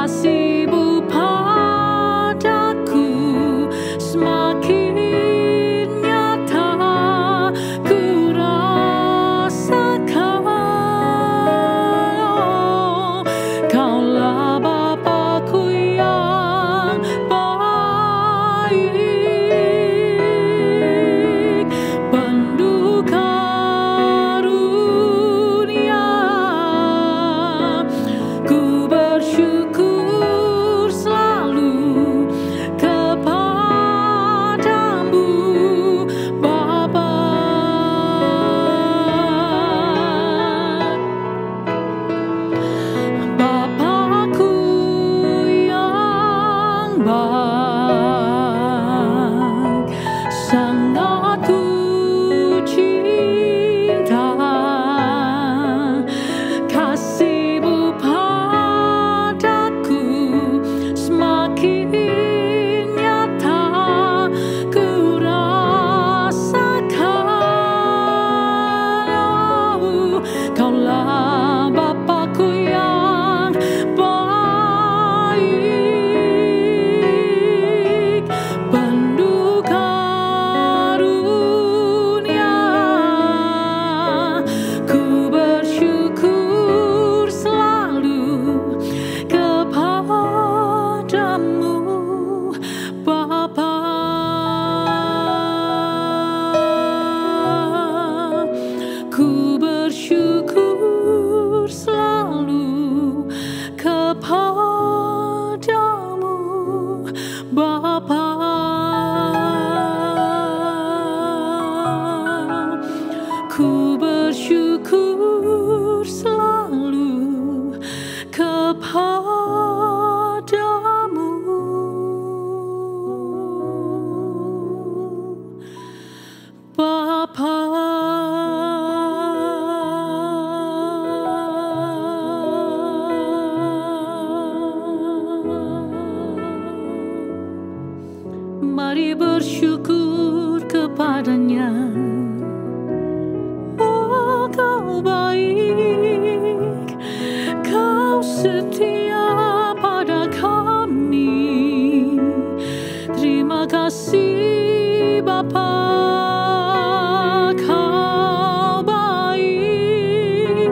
kasih-Mu padaku semakin nyata ku rasakan. Kaulah Bapa-Ku yang baik, penuh karunia. Ku bersyukur selalu kepadamu, Bapa. Bapa-Ku yang baik, sangat ku cinta. Kasih-Mu padaku semakin nyata ku rasakan. Kaulah Bapa-Ku yang baik, penuh karunia. Ku bersyukur selalu kepadamu, Bapa. Ku bersyukur selalu kepadamu, Bapa. Ku bersyukur selalu kepadamu, Bapa. Mari bersyukur kepadanya. Oh, Kau baik, Kau setia pada kami. Terima kasih Bapa, Kau baik,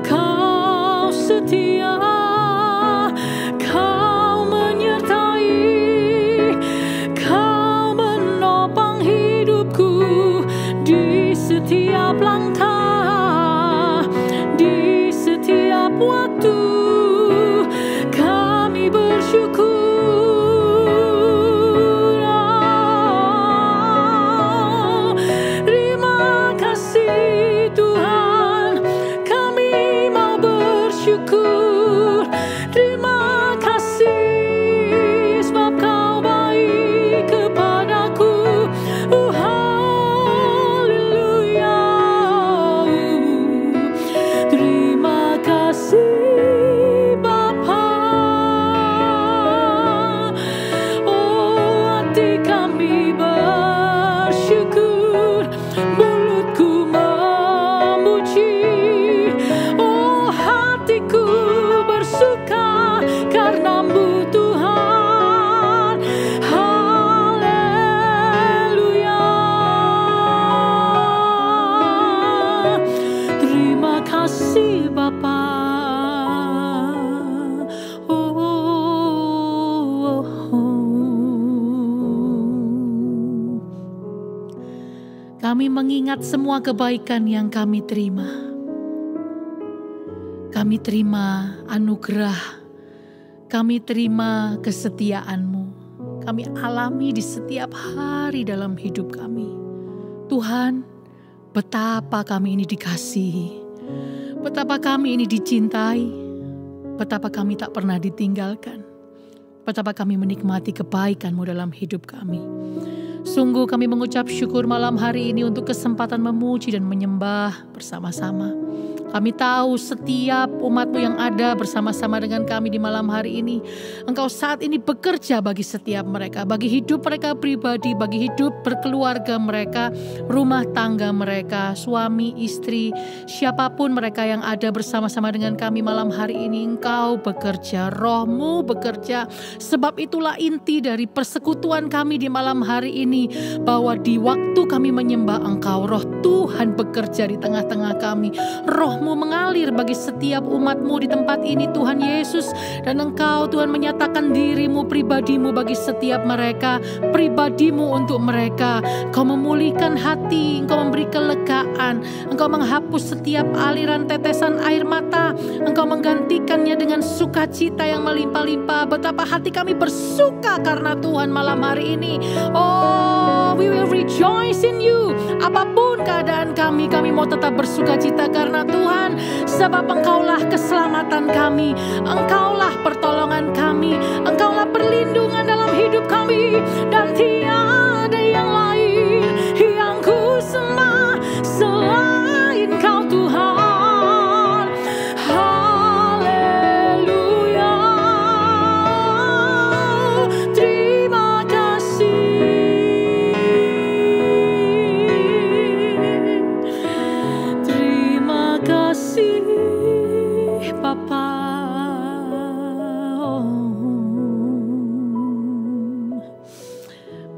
Kau setia, Kau menyertai, Kau menopang hidupku di setiap langkah, di setiap waktu. Kami bersyukur. Terima kasih Tuhan, kami mau bersyukur. Terima kasih sebab Kau baik kepadaku. Haleluya. Terima kasih Bapa. Oh, hati kami bersyukur, mulutku memuji. Oh, hatiku bersuka karena-Mu Tuhan. Haleluya. Terima kasih Bapa. Kami mengingat semua kebaikan yang kami terima. Kami terima anugerah, kami terima kesetiaan-Mu. Kami alami di setiap hari dalam hidup kami. Tuhan, betapa kami ini dikasihi, betapa kami ini dicintai, betapa kami tak pernah ditinggalkan, betapa kami menikmati kebaikan-Mu dalam hidup kami. Sungguh kami mengucap syukur malam hari ini untuk kesempatan memuji dan menyembah bersama-sama. Kami tahu setiap umat-Mu yang ada bersama-sama dengan kami di malam hari ini, Engkau saat ini bekerja bagi setiap mereka, bagi hidup mereka pribadi, bagi hidup berkeluarga mereka, rumah tangga mereka, suami, istri, siapapun mereka yang ada bersama-sama dengan kami malam hari ini. Engkau bekerja, Roh-Mu bekerja. Sebab itulah inti dari persekutuan kami di malam hari ini, bahwa di waktu kami menyembah Engkau, Roh Tuhan bekerja di tengah-tengah kami. Roh-Mu mengalir bagi setiap umat-Mu di tempat ini, Tuhan Yesus. Dan Engkau Tuhan menyatakan diri-Mu, pribadi-Mu bagi setiap mereka, pribadi-Mu untuk mereka. Engkau memulihkan hati, Engkau memberi kelegaan, Engkau menghapus setiap aliran tetesan air mata, Engkau menggantikannya dengan sukacita yang melimpah-limpah. Betapa hati kami bersuka karena Tuhan malam hari ini. Oh, we will rejoice in you. Apapun keadaan kami mau tetap bersukacita karena Tuhan. Sebab Engkaulah keselamatan kami, Engkaulah pertolongan kami, Engkaulah perlindungan dalam hidup kami. Dan tiada yang lain yang ku sembah selain Kau Tuhan. Haleluya. Terima kasih. Terima kasih Bapa.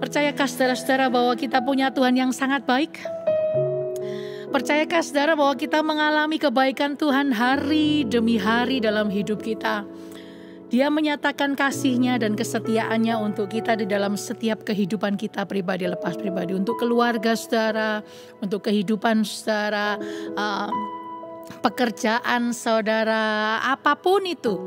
Percayakah saudara-saudara bahwa kita punya Tuhan yang sangat baik? Percayakah saudara bahwa kita mengalami kebaikan Tuhan hari demi hari dalam hidup kita? Dia menyatakan kasih-Nya dan kesetiaannya untuk kita di dalam setiap kehidupan kita pribadi lepas pribadi. Untuk keluarga saudara, untuk kehidupan saudara, pekerjaan saudara, apapun itu.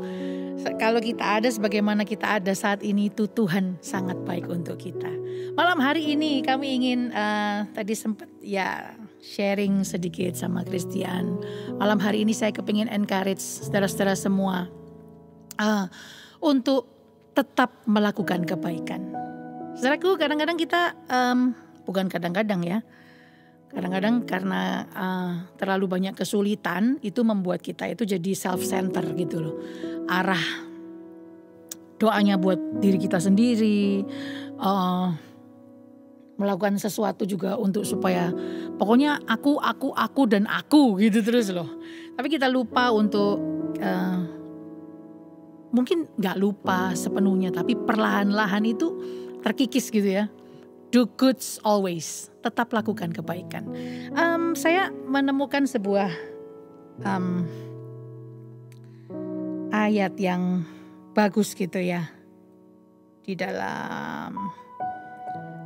Kalau kita ada sebagaimana kita ada saat ini, itu Tuhan sangat baik untuk kita. Malam hari ini kami ingin tadi sempat sharing sedikit sama Christian. Malam hari ini saya kepingin encourage saudara-saudara semua untuk tetap melakukan kebaikan. Saudaraku, kadang-kadang kita bukan kadang-kadang ya. Kadang-kadang karena terlalu banyak kesulitan itu membuat kita itu jadi self-center gitu loh. Arah doanya buat diri kita sendiri, melakukan sesuatu juga untuk supaya pokoknya aku dan aku gitu terus loh. Tapi kita lupa untuk mungkin gak lupa sepenuhnya, tapi perlahan-lahan itu terkikis gitu ya. Do goods always, tetap lakukan kebaikan. Saya menemukan sebuah ayat yang bagus gitu ya. Di dalam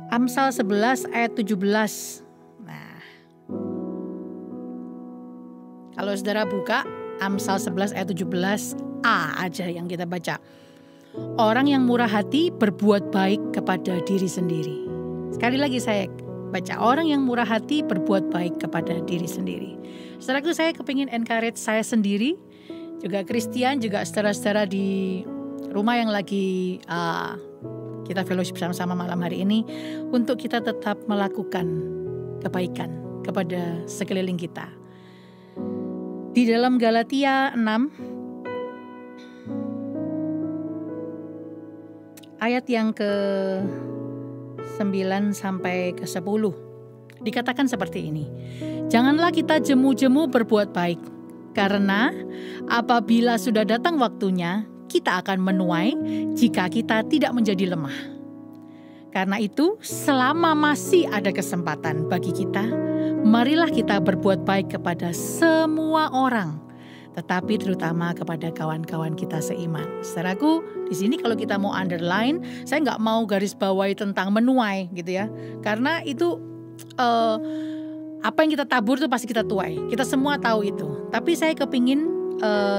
Amsal 11 ayat 17. Nah, kalau saudara buka Amsal 11 ayat 17a aja yang kita baca. Orang yang murah hati berbuat baik kepada diri sendiri. Sekali lagi saya baca, orang yang murah hati berbuat baik kepada diri sendiri. Saudaraku, saya kepingin encourage saya sendiri, juga Christian, juga saudara-saudara di rumah yang lagi kita fellowship sama-sama malam hari ini, untuk kita tetap melakukan kebaikan kepada sekeliling kita. Di dalam Galatia 6 ayat yang ke-9 sampai ke-10 dikatakan seperti ini. Janganlah kita jemu-jemu berbuat baik, karena apabila sudah datang waktunya, kita akan menuai jika kita tidak menjadi lemah. Karena itu, selama masih ada kesempatan bagi kita, marilah kita berbuat baik kepada semua orang, tetapi terutama kepada kawan-kawan kita seiman. Saudaraku, di sini kalau kita mau underline, saya nggak mau garis bawahi tentang menuai gitu ya, karena itu apa yang kita tabur itu pasti kita tuai. Kita semua tahu itu. Tapi saya kepingin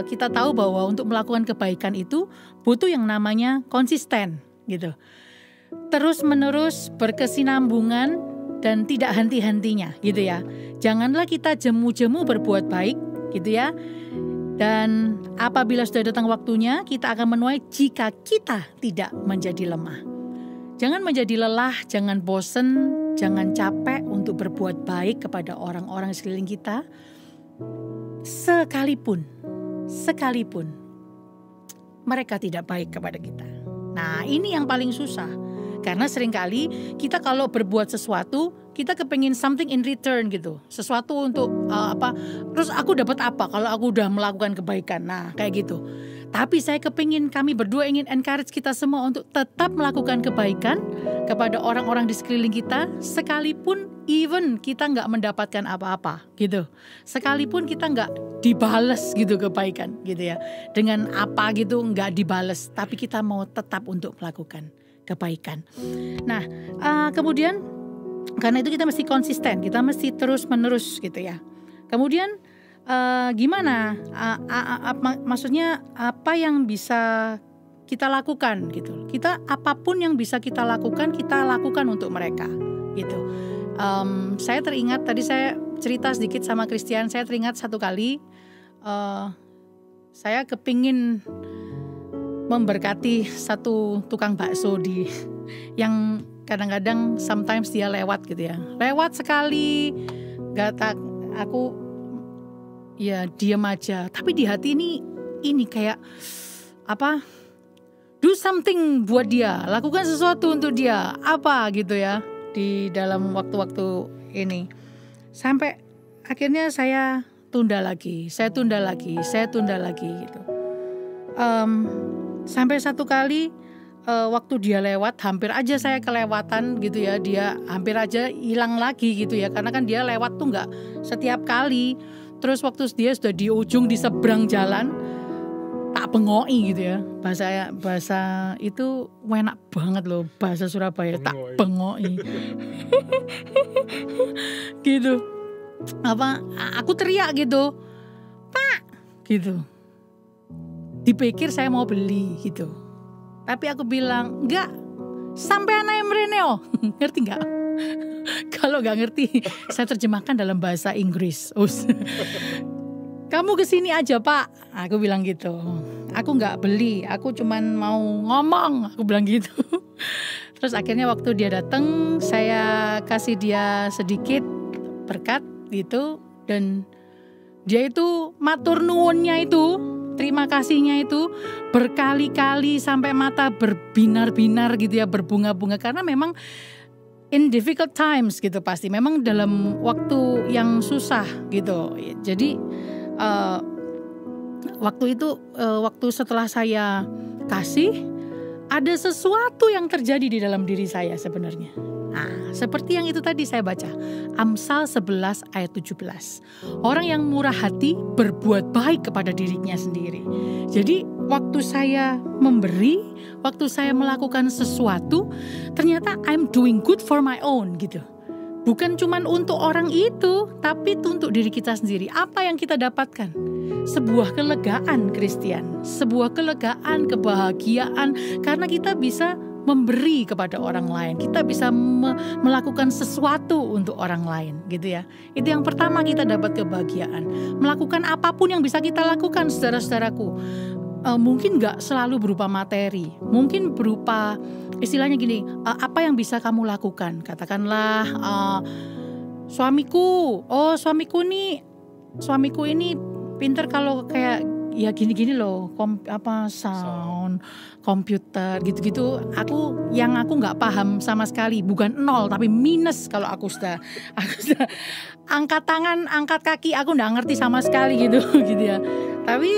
kita tahu bahwa untuk melakukan kebaikan itu butuh yang namanya konsisten gitu. Terus menerus berkesinambungan dan tidak henti-hentinya gitu ya. Janganlah kita jemu-jemu berbuat baik gitu ya. Dan apabila sudah datang waktunya, kita akan menuai jika kita tidak menjadi lemah. Jangan menjadi lelah, jangan bosen, jangan capek untuk berbuat baik kepada orang-orang sekeliling kita. sekalipun mereka tidak baik kepada kita. Nah, ini yang paling susah. Karena seringkali kita kalau berbuat sesuatu, kita kepengin something in return gitu. Sesuatu untuk terus aku dapat apa kalau aku udah melakukan kebaikan. Nah, kayak gitu. Tapi saya kepingin, kami berdua ingin encourage kita semua untuk tetap melakukan kebaikan kepada orang-orang di sekeliling kita, sekalipun even kita nggak mendapatkan apa-apa gitu. Sekalipun kita nggak dibales gitu kebaikan gitu ya. Dengan apa gitu nggak dibales, tapi kita mau tetap untuk melakukan kebaikan. Nah, kemudian karena itu kita mesti konsisten, kita mesti terus menerus gitu ya. Kemudian gimana? Maksudnya apa yang bisa kita lakukan gitu? Kita apapun yang bisa kita lakukan untuk mereka gitu. Saya teringat tadi saya cerita sedikit sama Christian. Saya teringat satu kali saya kepingin memberkati satu tukang bakso yang kadang-kadang sometimes dia lewat gitu ya. Lewat sekali, aku ya diam aja. Tapi di hati ini kayak do something buat dia, lakukan sesuatu untuk dia, apa gitu ya di dalam waktu-waktu ini. Sampai akhirnya saya tunda lagi gitu. Sampai satu kali waktu dia lewat, hampir aja saya kelewatan gitu ya, dia hampir aja hilang lagi gitu ya, karena kan dia lewat tuh nggak setiap kali. Terus waktu dia sudah di ujung di seberang jalan, tak bengoi gitu ya, bahasa itu enak banget loh, bahasa Surabaya, tak bengoi gitu. Aku teriak gitu, Pak gitu. Dipikir saya mau beli gitu. Tapi aku bilang, enggak, sampai anak mrene oh. Ngerti enggak? Kalau enggak ngerti, saya terjemahkan dalam bahasa Inggris. Kamu kesini aja Pak, aku bilang gitu. Aku enggak beli, aku cuman mau ngomong, aku bilang gitu. Terus akhirnya waktu dia datang, saya kasih dia sedikit berkat gitu. Dan dia itu matur nuwunnya itu, terima kasihnya itu berkali-kali sampai mata berbinar-binar gitu ya, berbunga-bunga. Karena memang in difficult times gitu, pasti memang dalam waktu yang susah gitu. Jadi waktu itu waktu setelah saya kasih, ada sesuatu yang terjadi di dalam diri saya sebenarnya. Nah, seperti yang itu tadi saya baca, Amsal 11 ayat 17. Orang yang murah hati berbuat baik kepada dirinya sendiri. Jadi waktu saya memberi, waktu saya melakukan sesuatu, ternyata I'm doing good for my own gitu. Bukan cuma untuk orang itu, tapi untuk diri kita sendiri. Apa yang kita dapatkan? Sebuah kelegaan Christian, sebuah kelegaan, kebahagiaan, karena kita bisa memberi kepada orang lain. Kita bisa melakukan sesuatu untuk orang lain gitu ya. Itu yang pertama, kita dapat kebahagiaan. Melakukan apapun yang bisa kita lakukan, saudara-saudaraku. Mungkin gak selalu berupa materi. Mungkin berupa istilahnya gini, apa yang bisa kamu lakukan? Katakanlah suamiku ini pinter kalau kayak ya gini-gini loh, sound, komputer gitu-gitu. Aku nggak paham sama sekali, bukan 0 tapi minus kalau aku sudah angkat tangan, angkat kaki, aku nggak ngerti sama sekali gitu ya. Tapi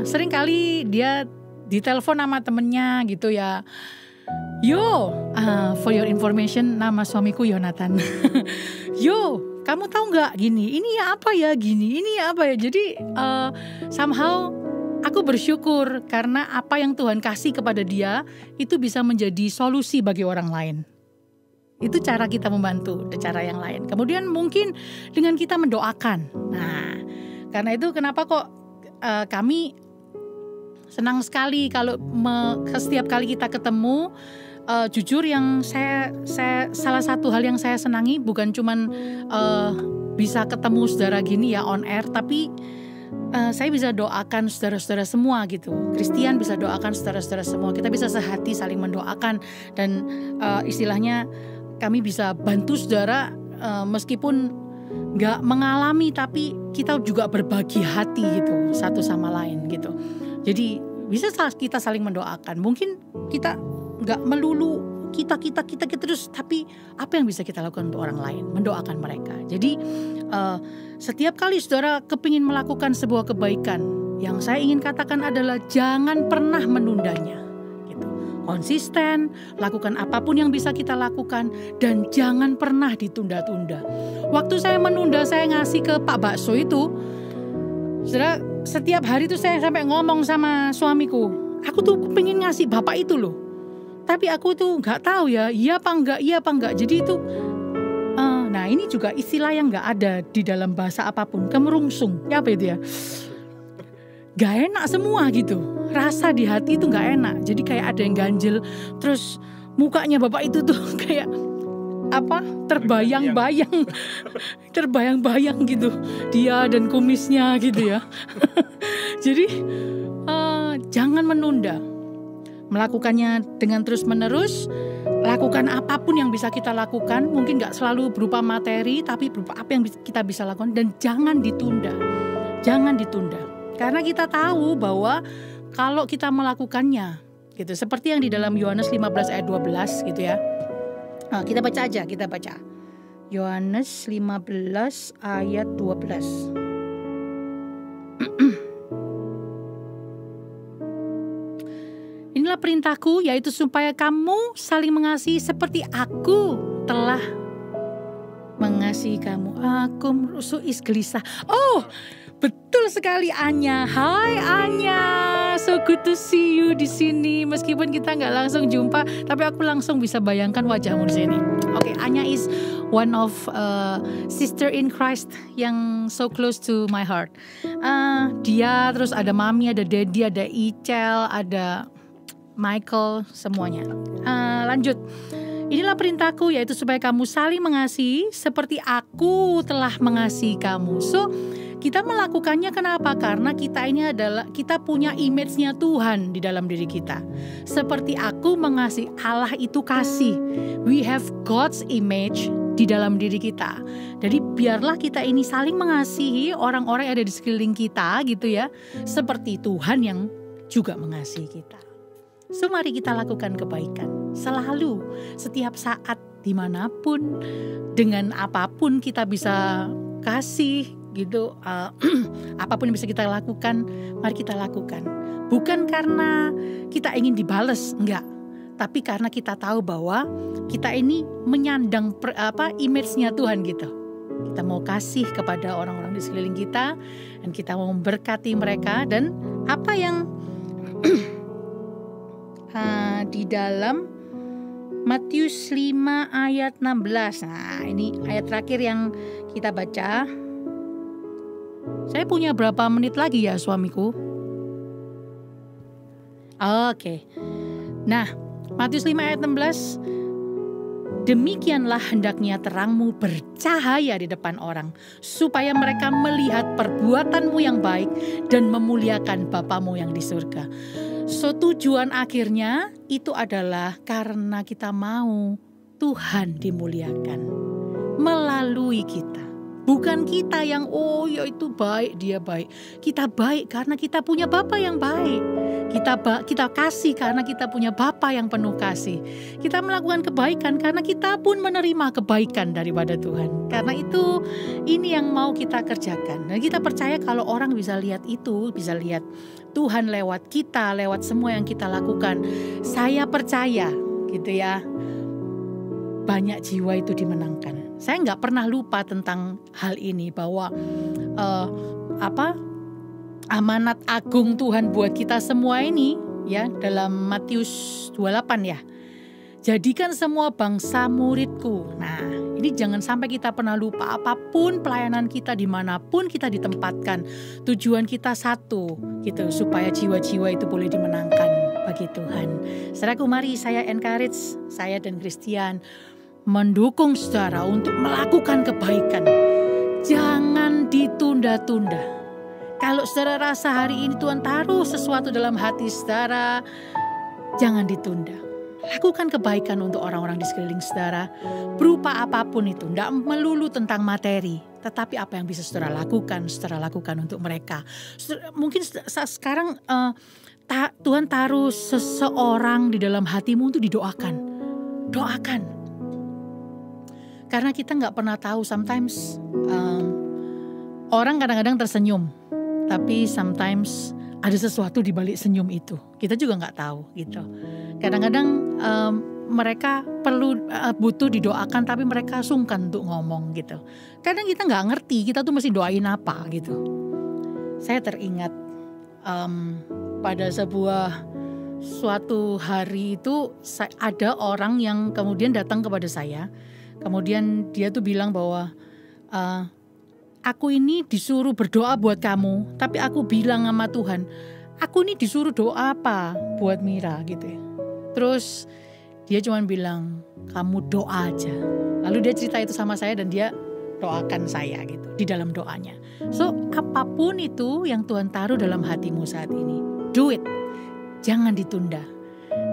sering kali dia ditelepon sama temennya gitu ya. For your information, nama suamiku Yonatan. Kamu tahu nggak gini? Ini ya apa ya gini? Ini ya apa ya? Jadi somehow aku bersyukur karena apa yang Tuhan kasih kepada dia itu bisa menjadi solusi bagi orang lain. Itu cara kita membantu, cara yang lain. Kemudian mungkin dengan kita mendoakan. Nah, karena itu kenapa kok kami senang sekali kalau setiap kali kita ketemu. Jujur yang saya salah satu hal yang saya senangi bukan cuman bisa ketemu saudara gini ya on air, tapi saya bisa doakan saudara-saudara semua gitu. Christian bisa doakan saudara-saudara semua. Kita bisa sehati saling mendoakan dan istilahnya kami bisa bantu saudara meskipun nggak mengalami, tapi kita juga berbagi hati gitu satu sama lain gitu. Jadi bisa kita saling mendoakan. Mungkin kita nggak melulu kita terus, tapi apa yang bisa kita lakukan untuk orang lain? Mendoakan mereka. Jadi setiap kali saudara kepingin melakukan sebuah kebaikan, yang saya ingin katakan adalah jangan pernah menundanya. Konsisten, lakukan apapun yang bisa kita lakukan, dan jangan pernah ditunda-tunda. Waktu saya menunda, saya ngasih ke Pak Bakso itu, saudara, setiap hari itu saya sampai ngomong sama suamiku, aku tuh pengen ngasih Bapak itu loh, tapi aku tuh nggak tahu ya, iya apa enggak. Jadi itu, nah ini juga istilah yang nggak ada di dalam bahasa apapun, kemerungsung, ya apa itu ya? Gak enak semua gitu, rasa di hati itu gak enak. Jadi kayak ada yang ganjel, terus mukanya Bapak itu tuh kayak apa, terbayang-bayang gitu, dia dan kumisnya gitu ya. Jadi jangan menunda, melakukannya dengan terus menerus. Lakukan apapun yang bisa kita lakukan, mungkin gak selalu berupa materi, tapi berupa apa yang kita bisa lakukan, dan jangan ditunda. Karena kita tahu bahwa kalau kita melakukannya gitu, seperti yang di dalam Yohanes 15 ayat 12 gitu ya. Nah, kita baca. Yohanes 15 ayat 12. Inilah perintahku, yaitu supaya kamu saling mengasihi seperti aku telah mengasihi kamu. Aku merusuis gelisah. Oh, betul sekali Anya. Hai Anya, so good to see you di sini. Meskipun kita nggak langsung jumpa, tapi aku langsung bisa bayangkan wajahmu di sini. Oke, Anya is one of sister in Christ yang so close to my heart. Dia, terus ada Mami, ada Daddy, ada Ichel, ada Michael, semuanya. Lanjut. Inilah perintahku, yaitu supaya kamu saling mengasihi seperti aku telah mengasihi kamu. So, kita melakukannya kenapa? Karena kita punya image-nya Tuhan di dalam diri kita. Seperti aku mengasihi, Allah itu kasih. We have God's image di dalam diri kita. Jadi biarlah kita ini saling mengasihi orang-orang yang ada di sekeliling kita gitu ya. Seperti Tuhan yang juga mengasihi kita. So mari kita lakukan kebaikan. Selalu, setiap saat, dimanapun, dengan apapun kita bisa kasih gitu, apapun yang bisa kita lakukan, mari kita lakukan. Bukan karena kita ingin dibales, enggak, tapi karena kita tahu bahwa kita ini menyandang image-nya Tuhan gitu. Kita mau kasih kepada orang-orang di sekeliling kita, dan kita mau memberkati mereka. Dan apa yang di dalam Matius 5 ayat 16. Nah, ini ayat terakhir yang kita baca. Saya punya berapa menit lagi ya suamiku? Oke. Nah, Matius 5 ayat 16. Demikianlah hendaknya terangmu bercahaya di depan orang, supaya mereka melihat perbuatanmu yang baik dan memuliakan Bapamu yang di surga. So, tujuan akhirnya itu adalah karena kita mau Tuhan dimuliakan melalui kita. Bukan kita yang ya itu baik, dia baik. Kita baik karena kita punya Bapa yang baik. Kita kasih karena kita punya Bapa yang penuh kasih. Kita melakukan kebaikan karena kita pun menerima kebaikan daripada Tuhan. Karena itu ini yang mau kita kerjakan. Dan kita percaya kalau orang bisa lihat itu, bisa lihat Tuhan lewat kita, lewat semua yang kita lakukan. Saya percaya gitu ya, banyak jiwa itu dimenangkan. Saya nggak pernah lupa tentang hal ini, bahwa amanat agung Tuhan buat kita semua ini ya, dalam Matius 28 ya. Jadikan semua bangsa muridku. Nah, ini jangan sampai kita pernah lupa, apapun pelayanan kita, dimanapun kita ditempatkan, tujuan kita satu gitu, supaya jiwa-jiwa itu boleh dimenangkan bagi Tuhan. Saudaraku, mari saya encourage, saya dan Christian mendukung saudara untuk melakukan kebaikan. Jangan ditunda-tunda. Kalau saudara rasa hari ini Tuhan taruh sesuatu dalam hati saudara, jangan ditunda. Lakukan kebaikan untuk orang-orang di sekeliling saudara, berupa apapun itu. Tidak melulu tentang materi, Tetapi apa yang bisa saudara lakukan untuk mereka. Mungkin sekarang Tuhan taruh seseorang di dalam hatimu untuk didoakan. Doakan. Karena kita gak pernah tahu, sometimes orang kadang-kadang tersenyum. Tapi sometimes ada sesuatu di balik senyum itu. Kita juga gak tahu gitu. Kadang-kadang mereka butuh didoakan tapi mereka sungkan untuk ngomong gitu. Kadang kita nggak ngerti kita tuh mesti doain apa gitu. Saya teringat pada suatu hari itu ada orang yang kemudian datang kepada saya. Kemudian dia tuh bilang bahwa aku ini disuruh berdoa buat kamu, tapi aku bilang sama Tuhan, aku ini disuruh doa apa buat Mira gitu ya. Terus dia cuma bilang, kamu doa aja. Lalu dia cerita itu sama saya dan dia doakan saya gitu di dalam doanya. So apapun itu yang Tuhan taruh dalam hatimu saat ini, do it. Jangan ditunda.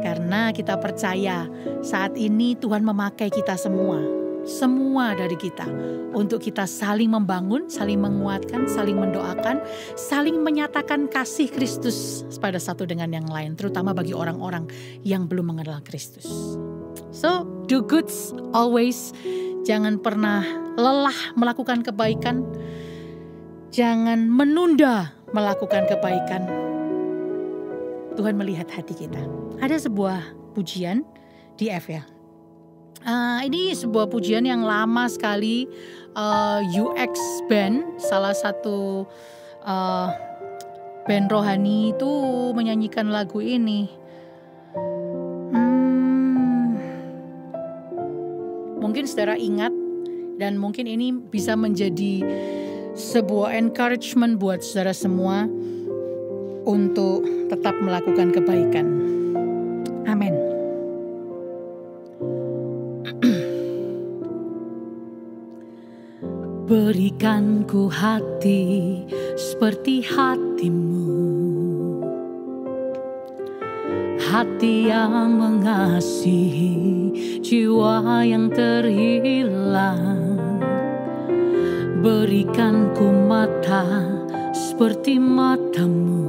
Karena kita percaya saat ini Tuhan memakai kita semua dari kita, untuk kita saling membangun, saling menguatkan, saling mendoakan, saling menyatakan kasih Kristus pada satu dengan yang lain, terutama bagi orang-orang yang belum mengenal Kristus. So, do good always. Jangan pernah lelah melakukan kebaikan. Jangan menunda melakukan kebaikan. Tuhan melihat hati kita. Ada sebuah pujian di F ya. Ini sebuah pujian yang lama sekali, UX Band, salah satu band rohani itu menyanyikan lagu ini. Mungkin saudara ingat dan mungkin ini bisa menjadi sebuah encouragement buat saudara semua untuk tetap melakukan kebaikan. Amin. Berikan ku hati seperti hatimu, hati yang mengasihi, jiwa yang terhilang. Berikan ku mata seperti matamu,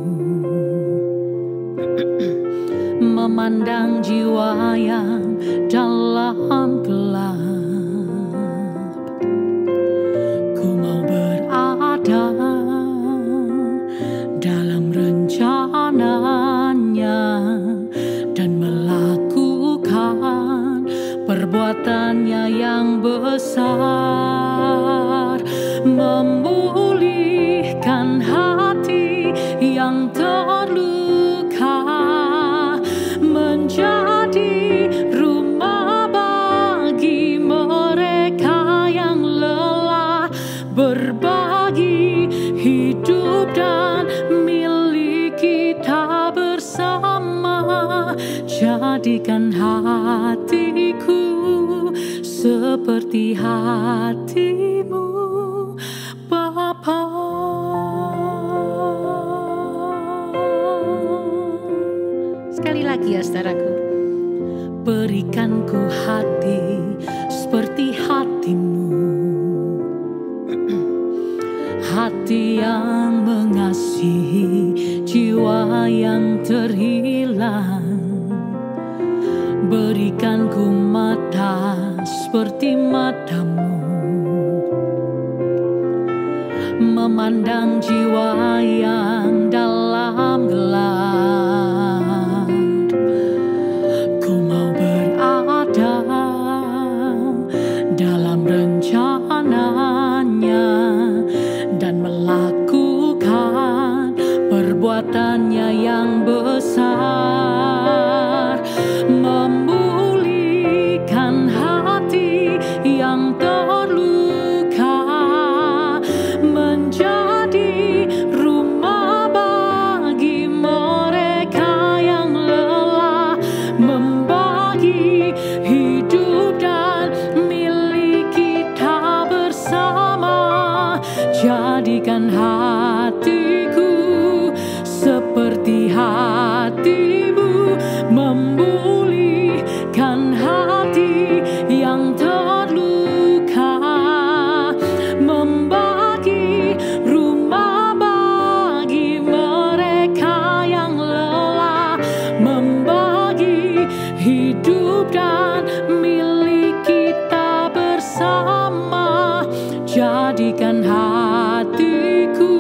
memandang jiwa yang dalam gelap. Dalam rencananya dan melakukan perbuatannya yang besar, memulihkan hati yang terluka, menjadi rumah bagi mereka yang lelah, berbagi hidup dan milik kita bersama. Jadikan hatiku seperti hatimu, Bapa. Sekali lagi ya saudaraku, berikan ku hati seperti hatimu, hati yang mengasihi, jiwa yang terhilang. Berikan ku mata seperti matamu, memandang jiwa yang dalam gelap. Ku mau berada dalam rencananya dan melakukan perbuatannya yang besar, memulihkan hati yang terluka, menjadi rumah bagi mereka hidup dan milik kita bersama. Jadikan hatiku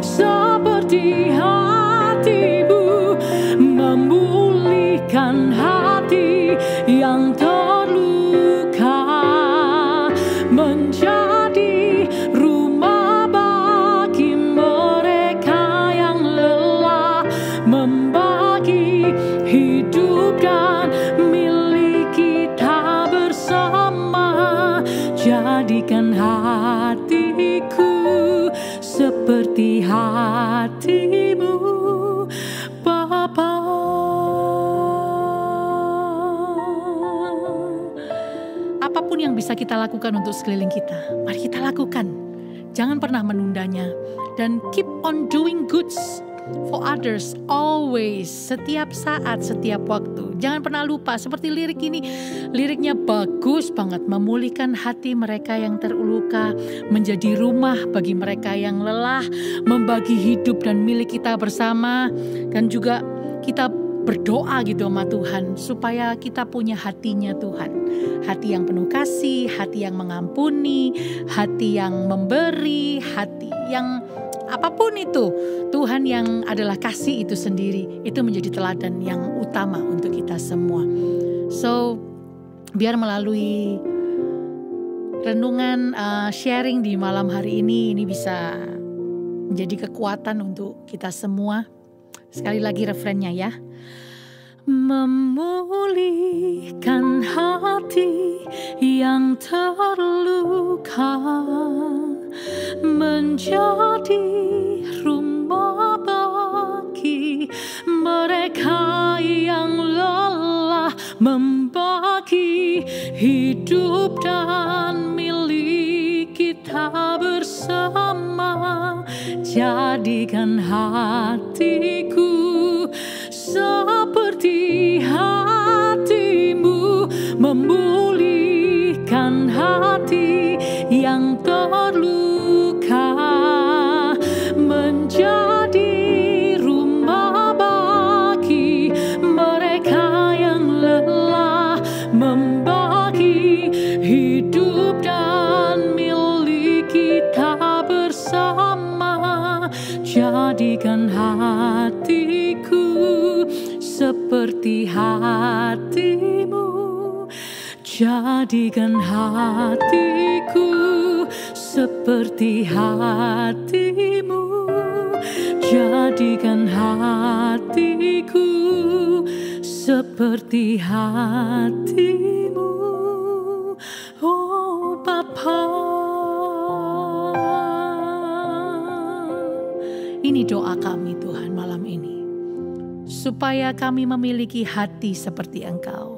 seperti hatimu, memulihkan hati yang terluka, menjadi rumah bagi mereka yang lelah, membagi hidup dan milik kita bersama. Jadikan hatiku seperti hatimu, Bapa. Apapun yang bisa kita lakukan untuk sekeliling kita, mari kita lakukan. Jangan pernah menundanya. Dan keep on doing goods for others always, setiap saat, setiap waktu. Jangan pernah lupa, seperti lirik ini, liriknya bagus banget, memulihkan hati mereka yang terluka, menjadi rumah bagi mereka yang lelah, membagi hidup dan milik kita bersama. Dan juga kita berdoa gitu sama Tuhan, supaya kita punya hatinya Tuhan, hati yang penuh kasih, hati yang mengampuni, hati yang memberi, hati yang apapun itu, Tuhan yang adalah kasih itu sendiri, itu menjadi teladan yang utama untuk kita semua. So, biar melalui renungan sharing di malam hari ini bisa menjadi kekuatan untuk kita semua. Sekali lagi refrennya ya. Memulihkan hati yang terluka, menjadi rumah bagi mereka yang lelah, membagi hidup dan milik kita bersama. Jadikan hatiku seperti hatimu, memulihkan hati yang terluka, menjadi rumah bagi mereka yang lelah, membagi hidup dan milik kita bersama. Jadikan hatiku seperti hatimu, jadikan hatiku seperti hatimu, jadikan hatiku seperti hatimu, oh Bapa. Ini doa kami Tuhan malam ini, supaya kami memiliki hati seperti Engkau.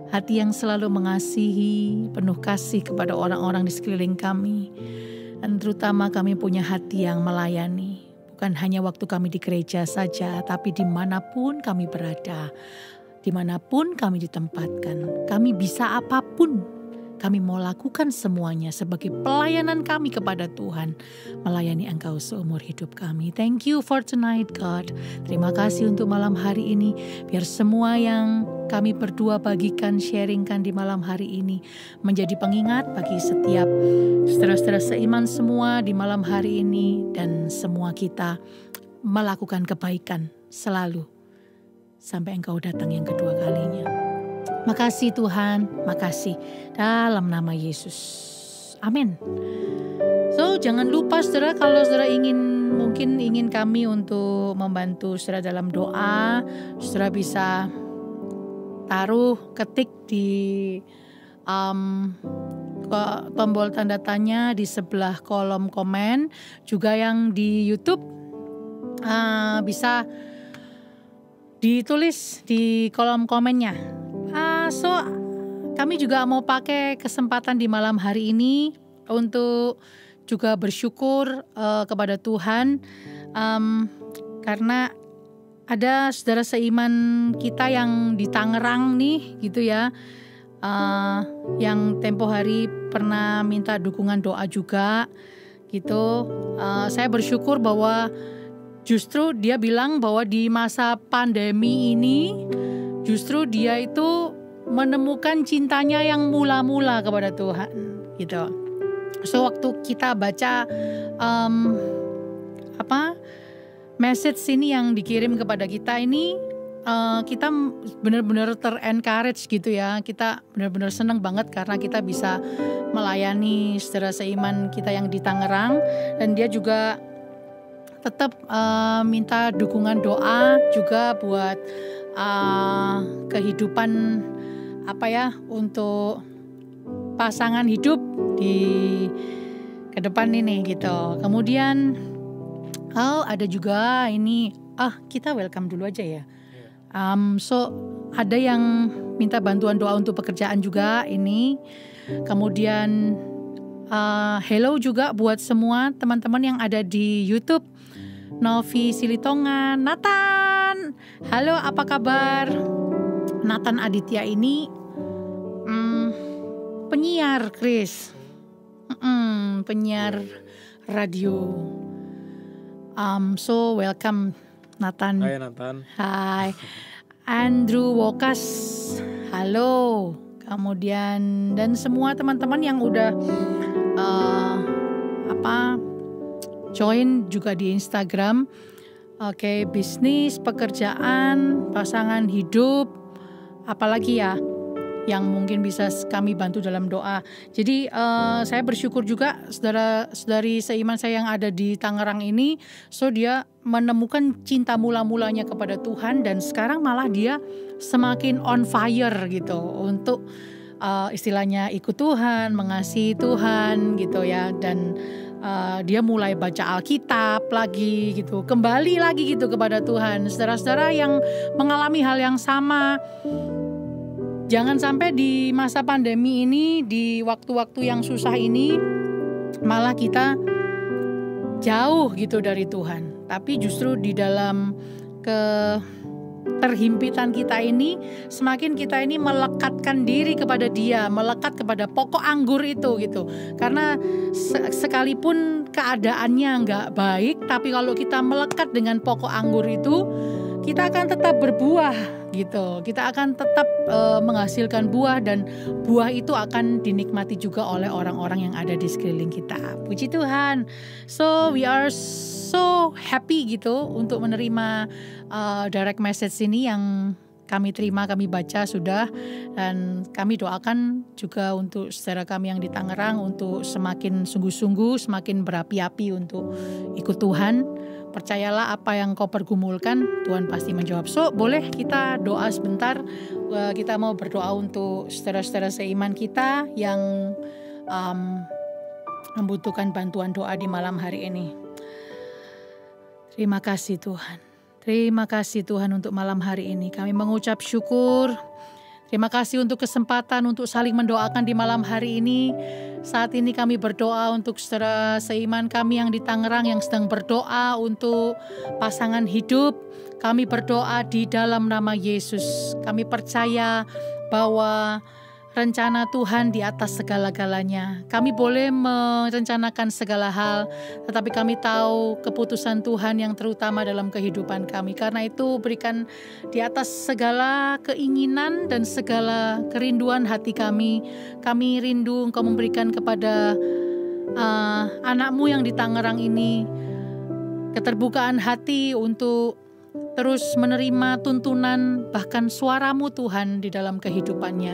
Hati yang selalu mengasihi, penuh kasih kepada orang-orang di sekeliling kami. Dan terutama kami punya hati yang melayani. Bukan hanya waktu kami di gereja saja, tapi dimanapun kami berada. Dimanapun kami ditempatkan, kami bisa apapun. Kami mau lakukan semuanya sebagai pelayanan kami kepada Tuhan. Melayani Engkau seumur hidup kami. Thank you for tonight God. Terima kasih untuk malam hari ini. Biar semua yang kami berdua bagikan, sharingkan di malam hari ini menjadi pengingat bagi setiap saudara-saudara seiman semua di malam hari ini. Dan semua kita melakukan kebaikan selalu sampai Engkau datang yang kedua kalinya. Makasih Tuhan, makasih dalam nama Yesus. Amin. So jangan lupa saudara, kalau saudara mungkin ingin kami untuk membantu saudara dalam doa, saudara bisa ketik di tombol tanda tanya di sebelah kolom komen. Juga yang di YouTube bisa ditulis di kolom komennya. So kami juga mau pakai kesempatan di malam hari ini untuk juga bersyukur kepada Tuhan karena ada saudara seiman kita yang di Tangerang nih gitu ya, yang tempo hari pernah minta dukungan doa juga gitu. Saya bersyukur bahwa justru dia bilang bahwa di masa pandemi ini justru dia itu menemukan cintanya yang mula-mula kepada Tuhan gitu. So waktu kita baca message ini yang dikirim kepada kita ini, kita benar-benar ter-encourage gitu ya. Kita benar-benar senang banget karena kita bisa melayani saudara seiman kita yang di Tangerang, dan dia juga tetap minta dukungan doa juga buat kehidupan untuk pasangan hidup di ke depan ini gitu. Kemudian ada juga ini, kita welcome dulu aja ya. So ada yang minta bantuan doa untuk pekerjaan juga ini. Kemudian hello juga buat semua teman-teman yang ada di YouTube. Novi Silitongan, Nathan, halo apa kabar? Nathan Aditya ini penyiar, Chris, penyiar radio. So welcome Nathan. Hai Nathan. Hai. Andrew Wokas, halo. Kemudian dan semua teman-teman yang udah join juga di Instagram. Oke, bisnis, pekerjaan, pasangan hidup, apalagi ya yang mungkin bisa kami bantu dalam doa. Jadi saya bersyukur juga saudara-saudari seiman saya yang ada di Tangerang ini, so dia menemukan cinta mula-mulanya kepada Tuhan, dan sekarang malah dia semakin on fire gitu untuk istilahnya ikut Tuhan, mengasihi Tuhan gitu ya, dan dia mulai baca Alkitab lagi gitu, kembali lagi gitu kepada Tuhan. Saudara-saudara yang mengalami hal yang sama, jangan sampai di masa pandemi ini, di waktu-waktu yang susah ini, malah kita jauh gitu dari Tuhan. Tapi justru di dalam terhimpitan kita ini, semakin kita ini melekatkan diri kepada Dia, melekat kepada pokok anggur itu gitu. Karena sekalipun keadaannya nggak baik, tapi kalau kita melekat dengan pokok anggur itu, kita akan tetap berbuah gitu. Kita akan tetap menghasilkan buah, dan buah itu akan dinikmati juga oleh orang-orang yang ada di sekeliling kita. Puji Tuhan. So we are so happy gitu untuk menerima direct message ini yang kami terima, kami baca sudah, dan kami doakan juga untuk saudara kami yang di Tangerang untuk semakin sungguh-sungguh, semakin berapi-api untuk ikut Tuhan. Percayalah apa yang kau pergumulkan, Tuhan pasti menjawab. So boleh kita doa sebentar. Kita mau berdoa untuk saudara-saudara seiman kita yang membutuhkan bantuan doa di malam hari ini. Terima kasih Tuhan. Terima kasih Tuhan untuk malam hari ini. Kami mengucap syukur. Terima kasih untuk kesempatan untuk saling mendoakan di malam hari ini. Saat ini kami berdoa untuk saudara seiman kami yang di Tangerang yang sedang berdoa untuk pasangan hidup. Kami berdoa di dalam nama Yesus. Kami percaya bahwa rencana Tuhan di atas segala-galanya. Kami boleh merencanakan segala hal, tetapi kami tahu keputusan Tuhan yang terutama dalam kehidupan kami. Karena itu berikan di atas segala keinginan dan segala kerinduan hati kami. Kami rindu Engkau memberikan kepada anak-Mu yang di Tangerang ini keterbukaan hati untuk terus menerima tuntunan bahkan suara-Mu Tuhan di dalam kehidupannya.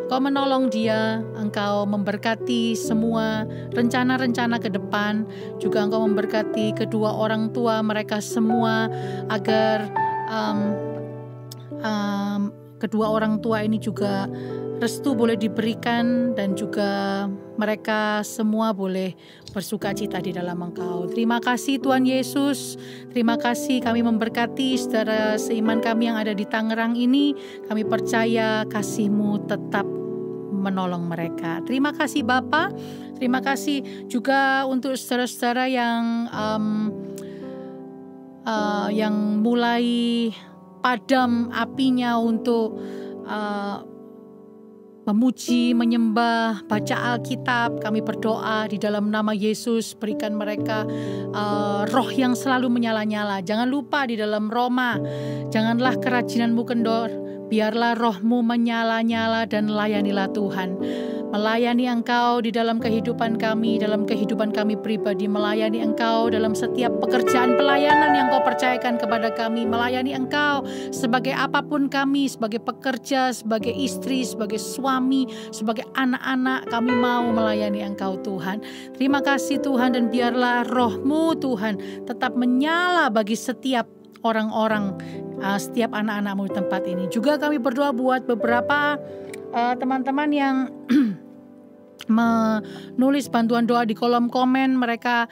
Engkau menolong dia, Engkau memberkati semua rencana-rencana ke depan, juga Engkau memberkati kedua orang tua mereka semua agar kedua orang tua ini juga restu boleh diberikan, dan juga mereka semua boleh bersuka cita di dalam Engkau. Terima kasih Tuhan Yesus. Terima kasih, kami memberkati saudara seiman kami yang ada di Tangerang ini. Kami percaya kasih-Mu tetap menolong mereka. Terima kasih Bapa. Terima kasih juga untuk saudara-saudara yang mulai padam apinya untuk memuji, menyembah, baca Alkitab. Kami berdoa di dalam nama Yesus, berikan mereka roh yang selalu menyala-nyala. Jangan lupa di dalam Roma, janganlah kerajinanmu kendor, Biarlah roh-Mu menyala-nyala dan layanilah Tuhan. Melayani Engkau di dalam kehidupan kami, dalam kehidupan kami pribadi. Melayani Engkau dalam setiap pekerjaan pelayanan yang Kau percayakan kepada kami. Melayani Engkau sebagai apapun kami, sebagai pekerja, sebagai istri, sebagai suami, sebagai anak-anak. Kami mau melayani Engkau Tuhan. Terima kasih Tuhan, dan biarlah roh-Mu Tuhan tetap menyala bagi setiap orang-orang, setiap anak-anak-Mu di tempat ini. Juga kami berdoa buat beberapa teman-teman yang menulis bantuan doa di kolom komen. Mereka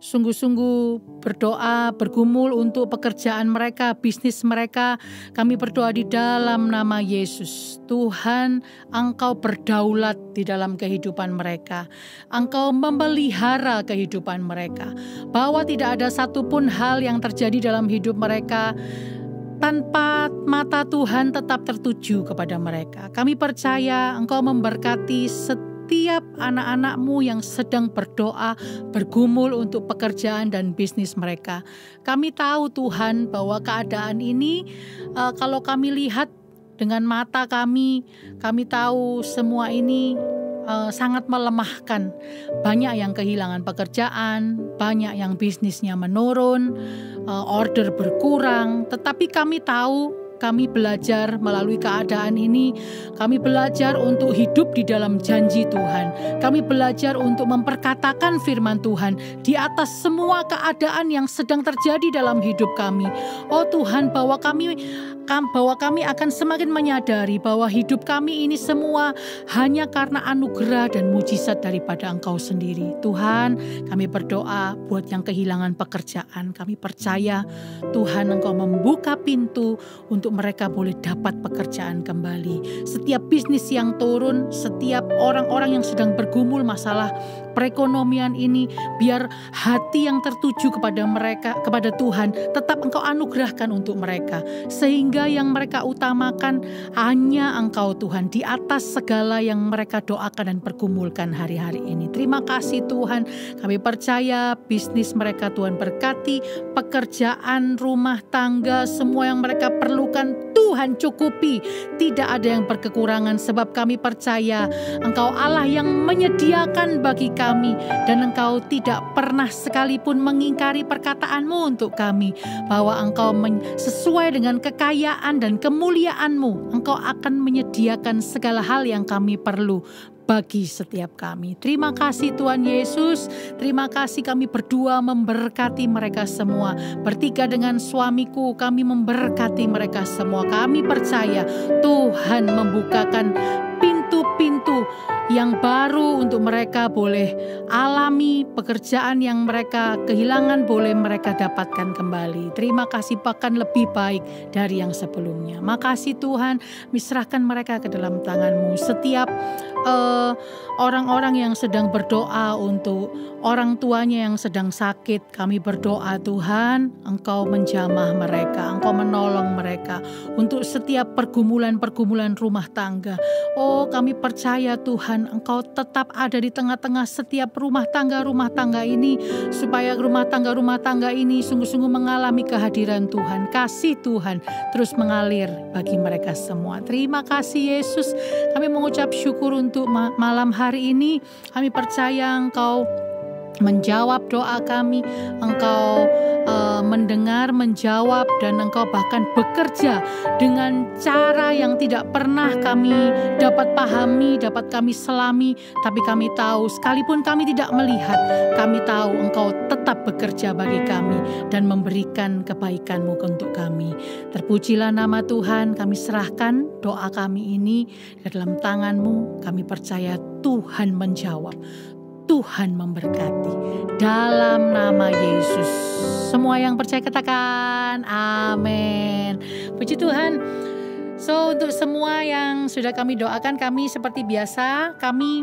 sungguh-sungguh berdoa, bergumul untuk pekerjaan mereka, bisnis mereka. Kami berdoa di dalam nama Yesus. Tuhan, Engkau berdaulat di dalam kehidupan mereka. Engkau memelihara kehidupan mereka. Bahwa tidak ada satupun hal yang terjadi dalam hidup mereka tanpa mata Tuhan tetap tertuju kepada mereka. Kami percaya Engkau memberkati setiap anak-anak-Mu yang sedang berdoa, bergumul untuk pekerjaan dan bisnis mereka. Kami tahu Tuhan bahwa keadaan ini kalau kami lihat dengan mata kami tahu semua ini sangat melemahkan. Banyak yang kehilangan pekerjaan, banyak yang bisnisnya menurun, order berkurang. Tetapi kami tahu, kami belajar melalui keadaan ini, kami belajar untuk hidup di dalam janji Tuhan. Kami belajar untuk memperkatakan firman Tuhan di atas semua keadaan yang sedang terjadi dalam hidup kami. Oh Tuhan, bahwa kami akan semakin menyadari bahwa hidup kami ini semua hanya karena anugerah dan mujizat daripada Engkau sendiri. Tuhan, kami berdoa buat yang kehilangan pekerjaan. Kami percaya Tuhan, Engkau membuka pintu untuk mereka boleh dapat pekerjaan kembali. Setiap bisnis yang turun, setiap orang-orang yang sedang bergumul masalah perekonomian ini, biar hati yang tertuju kepada mereka, kepada Tuhan, tetap Engkau anugerahkan untuk mereka. Sehingga yang mereka utamakan hanya Engkau Tuhan, di atas segala yang mereka doakan dan pergumulkan hari-hari ini. Terima kasih Tuhan, kami percaya bisnis mereka Tuhan berkati, pekerjaan, rumah tangga, semua yang mereka perlukan Tuhan cukupi. Tidak ada yang berkekurangan, sebab kami percaya Engkau Allah yang menyediakan bagi kami, dan Engkau tidak pernah sekalipun mengingkari perkataan-Mu untuk kami, bahwa Engkau sesuai dengan kekayaan dan kemuliaan-Mu, Engkau akan menyediakan segala hal yang kami perlu bagi setiap kami. Terima kasih Tuhan Yesus. Terima kasih, kami berdua memberkati mereka semua. Bertiga dengan suamiku, kami memberkati mereka semua. Kami percaya Tuhan membukakan pintu-pintu yang baru untuk mereka boleh alami, pekerjaan yang mereka kehilangan boleh mereka dapatkan kembali. Terima kasih, bahkan lebih baik dari yang sebelumnya. Makasih Tuhan, serahkan mereka ke dalam tangan-Mu. Setiap orang-orang yang sedang berdoa untuk orang tuanya yang sedang sakit, kami berdoa Tuhan, Engkau menjamah mereka, Engkau menolong mereka untuk setiap pergumulan-pergumulan rumah tangga. Oh, kami percaya Tuhan, Engkau tetap ada di tengah-tengah setiap rumah tangga ini, supaya rumah tangga ini sungguh-sungguh mengalami kehadiran Tuhan. Kasih Tuhan terus mengalir bagi mereka semua. Terima kasih Yesus, kami mengucap syukur untuk malam hari ini. Kami percaya Engkau menjawab doa kami, Engkau mendengar, menjawab, dan Engkau bahkan bekerja dengan cara yang tidak pernah kami dapat pahami, dapat kami selami. Tapi kami tahu, sekalipun kami tidak melihat, kami tahu Engkau tetap bekerja bagi kami dan memberikan kebaikan-Mu untuk kami. Terpujilah nama Tuhan. Kami serahkan doa kami ini ke dalam tangan-Mu. Kami percaya Tuhan menjawab, Tuhan memberkati dalam nama Yesus. Semua yang percaya katakan amin. Puji Tuhan. So, untuk semua yang sudah kami doakan, kami seperti biasa, kami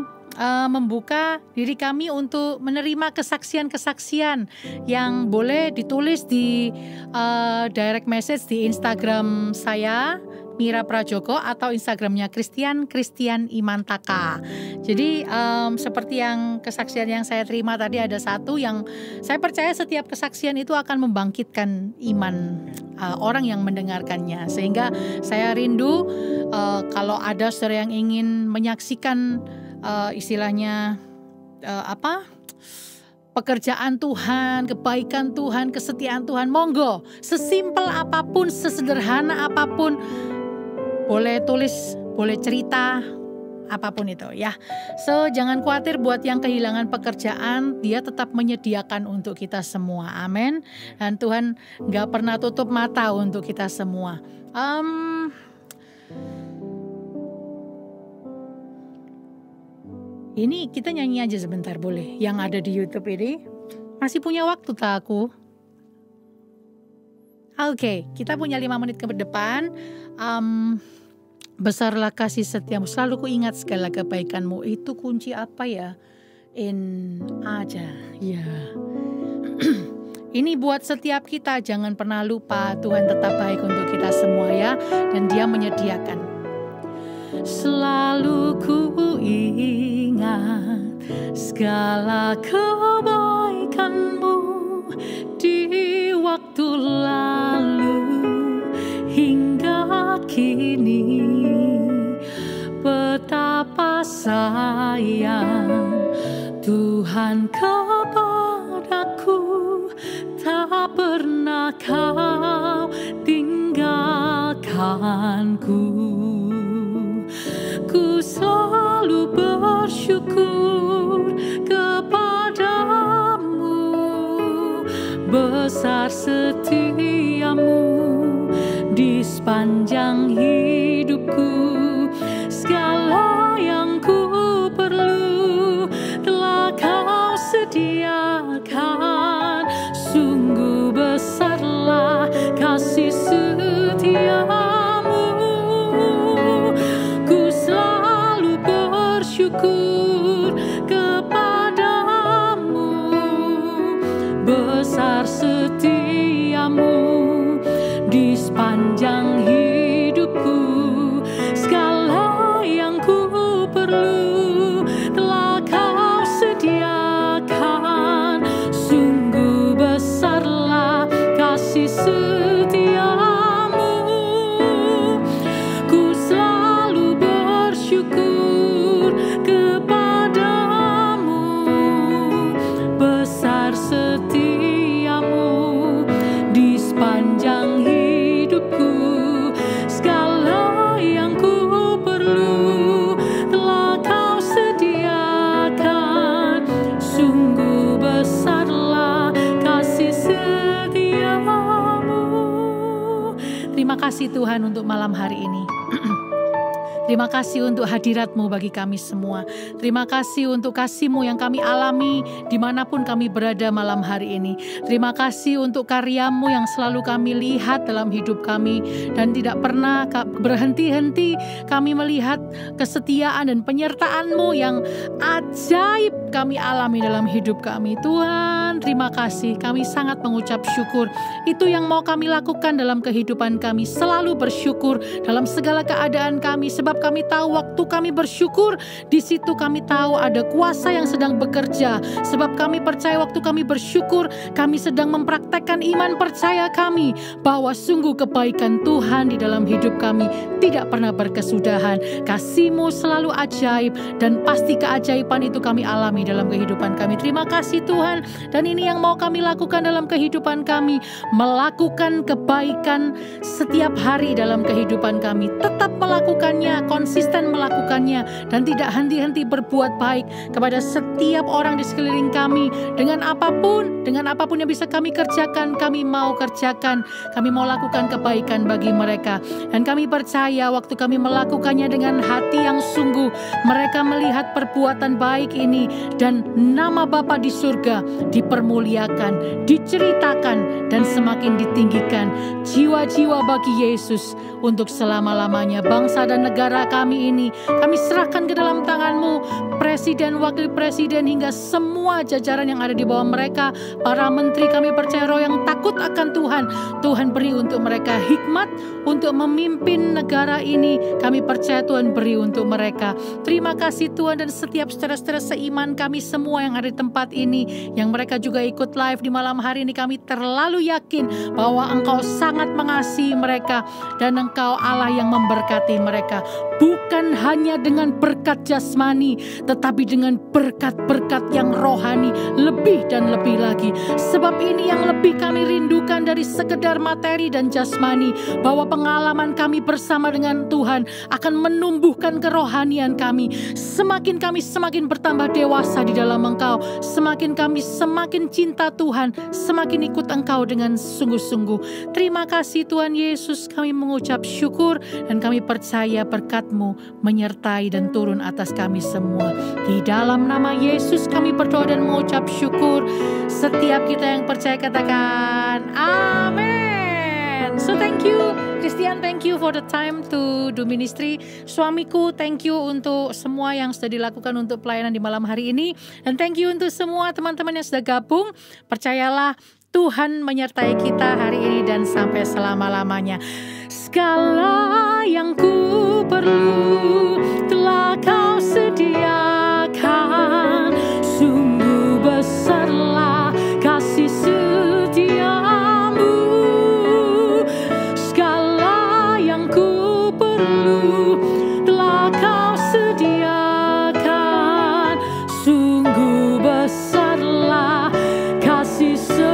membuka diri kami untuk menerima kesaksian-kesaksian yang boleh ditulis di direct message di Instagram saya, Mira Prajogo, atau Instagramnya Christian Imantaka. Jadi seperti yang kesaksian yang saya terima tadi, ada satu yang saya percaya setiap kesaksian itu akan membangkitkan iman orang yang mendengarkannya. Sehingga saya rindu kalau ada saudara yang ingin menyaksikan istilahnya pekerjaan Tuhan, kebaikan Tuhan, kesetiaan Tuhan, monggo. Sesimpel apapun, sesederhana apapun, boleh tulis, boleh cerita, apapun itu ya. So jangan khawatir buat yang kehilangan pekerjaan, Dia tetap menyediakan untuk kita semua. Amin. Dan Tuhan gak pernah tutup mata untuk kita semua. Ini kita nyanyi aja sebentar boleh. Yang ada di YouTube ini. Masih punya waktu tak aku? Oke, kita punya 5 menit ke depan. Besarlah kasih setiamu, selalu ku ingat segala kebaikanmu. Itu kunci apa ya? Aja. Ya. Ini buat setiap kita, jangan pernah lupa Tuhan tetap baik untuk kita semua ya. Dan Dia menyediakan. Selalu ku ingat segala kebaikanmu di waktu lalu hingga kini. Betapa sayang Tuhan kepadaku, tak pernah Kau tinggalkanku. Ku selalu bersyukur kepadamu, besar setiamu di sepanjang hidupku. Segala yang ku perlu telah Kau sediakan. Sungguh besarlah kasih setiamu. Ku selalu bersyukur kepadamu, besar setiamu di sepanjang hidupku. Segala yang ku perlu telah Kau sediakan. Sungguh besarlah kasih setiamu. Ku selalu bersyukur kepadamu, besar setiamu di sepanjang hidupku. Segala yang ku perlu telah Kau sediakan. Sungguh besarlah kasih setiamu. Terima kasih Tuhan untuk malam hari ini. Terima kasih untuk hadirat-Mu bagi kami semua. Terima kasih untuk kasih-Mu yang kami alami dimanapun kami berada malam hari ini. Terima kasih untuk karya-Mu yang selalu kami lihat dalam hidup kami. Dan tidak pernah berhenti-henti kami melihat kesetiaan dan penyertaan-Mu yang ajaib kami alami dalam hidup kami. Tuhan, terima kasih. Kami sangat mengucap syukur. Itu yang mau kami lakukan dalam kehidupan kami. Selalu bersyukur dalam segala keadaan kami. Sebab kami tahu waktu kami bersyukur, di situ kami tahu ada kuasa yang sedang bekerja. Sebab kami percaya waktu kami bersyukur, kami sedang mempraktekkan iman percaya kami bahwa sungguh kebaikan Tuhan di dalam hidup kami tidak pernah berkesudahan. Kasih-Mu selalu ajaib dan pasti keajaiban itu kami alami dalam kehidupan kami. Terima kasih Tuhan. Dan ini yang mau kami lakukan dalam kehidupan kami, melakukan kebaikan setiap hari dalam kehidupan kami. Tetap melakukannya, konsisten melakukannya, dan tidak henti-henti berbuat baik kepada setiap orang di sekeliling kami. Dengan apapun yang bisa kami kerjakan, kami mau kerjakan. Kami mau lakukan kebaikan bagi mereka. Dan kami percaya waktu kami melakukannya dengan hati yang sungguh, mereka melihat perbuatan baik ini dan nama Bapa di surga dipermuliakan, diceritakan, dan semakin ditinggikan. Jiwa-jiwa bagi Yesus untuk selama-lamanya. Bangsa dan negara kami ini kami serahkan ke dalam tangan-Mu, presiden, wakil presiden, hingga semua jajaran yang ada di bawah mereka. Para menteri, kami percaya roh yang takut akan Tuhan, Tuhan beri untuk mereka hikmat untuk memimpin negara ini. Kami percaya Tuhan beri untuk mereka. Terima kasih Tuhan, dan setiap saudara-saudara seiman kami semua yang ada di tempat ini, yang mereka juga ikut live di malam hari ini, kami terlalu yakin bahwa Engkau sangat mengasihi mereka dan Engkau Allah yang memberkati mereka. Bukan hanya dengan berkat jasmani, tetapi dengan berkat-berkat yang rohani, lebih dan lebih lagi. Sebab ini yang lebih kami rindukan dari sekedar materi dan jasmani, bahwa pengalaman kami bersama dengan Tuhan akan menumbuhkan kerohanian kami. Semakin kami semakin bertambah dewasa di dalam Engkau, semakin kami semakin cinta Tuhan, semakin ikut Engkau dengan sungguh-sungguh. Terima kasih Tuhan Yesus, kami mengucap syukur dan kami percaya berkat-Mu menyertai dan turun atas kami semua. Di dalam nama Yesus kami berdoa dan mengucap syukur. Setiap kita yang percaya katakan amin. So thank you Christian, thank you for the time to do ministry. Suamiku, thank you untuk semua yang sudah dilakukan untuk pelayanan di malam hari ini. Dan thank you untuk semua teman-teman yang sudah gabung. Percayalah, Tuhan menyertai kita hari ini dan sampai selama-lamanya. Segala yang ku perlu telah Kau sediakan. Sungguh besarlah kasih setiamu. Segala yang ku perlu telah Kau sediakan. Sungguh besarlah kasih setiamu.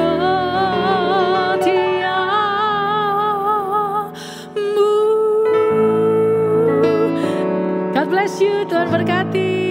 God bless you, Tuhan berkati.